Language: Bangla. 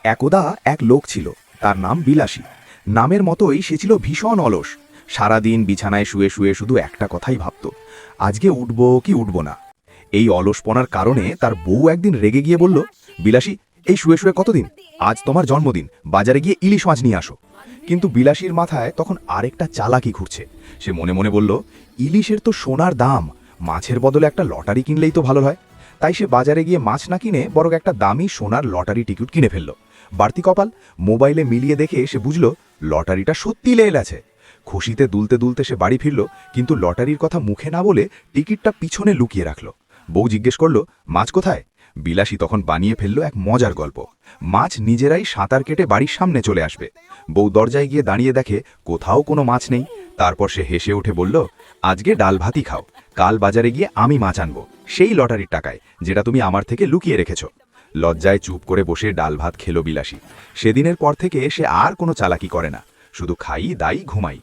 একদা এক লোক ছিল, তার নাম বিলাসী। নামের মতোই সে ছিল ভীষণ অলস। সারাদিন বিছানায় শুয়ে শুয়ে শুধু একটা কথাই ভাবত, আজকে উঠব কি উঠব না। এই অলসপনার কারণে তার বউ একদিন রেগে গিয়ে বলল, বিলাসী, এই শুয়ে শুয়ে কতদিন? আজ তোমার জন্মদিন, বাজারে গিয়ে ইলিশ মাছ নিয়ে আসো। কিন্তু বিলাসীর মাথায় তখন আরেকটা চালাকি ঘুরছে। সে মনে মনে বলল, ইলিশের তো সোনার দাম, মাছের বদলে একটা লটারি কিনলেই তো ভালো হয়। তাই সে বাজারে গিয়ে মাছ না কিনে বরং একটা দামি সোনার লটারি টিকিট কিনে ফেলল। বাড়তি কপাল, মোবাইলে মিলিয়ে দেখে সে বুঝল লটারিটা সত্যি লেল আছে। খুশিতে দুলতে দুলতে সে বাড়ি ফিরল, কিন্তু লটারির কথা মুখে না বলে টিকিটটা পিছনে লুকিয়ে রাখল। বউ জিজ্ঞেস করল, মাছ কোথায়? বিলাসী তখন বানিয়ে ফেলল এক মজার গল্প। মাছ নিজেরাই সাঁতার কেটে বাড়ির সামনে চলে আসবে। বউ দরজায় গিয়ে দাঁড়িয়ে দেখে কোথাও কোনো মাছ নেই। তারপর সে হেসে উঠে বলল, আজকে ডাল ভাতই খাও, কাল বাজারে গিয়ে আমি মাছ আনবো, সেই লটারির টাকায়, যেটা তুমি আমার থেকে লুকিয়ে রেখেছ। লজ্জায় চুপ করে বসে ডাল ভাত খেল বিলাসী। সেদিনের পর থেকে সে আর কোনো চালাকি করে না, শুধু খাই দাই ঘুমাই,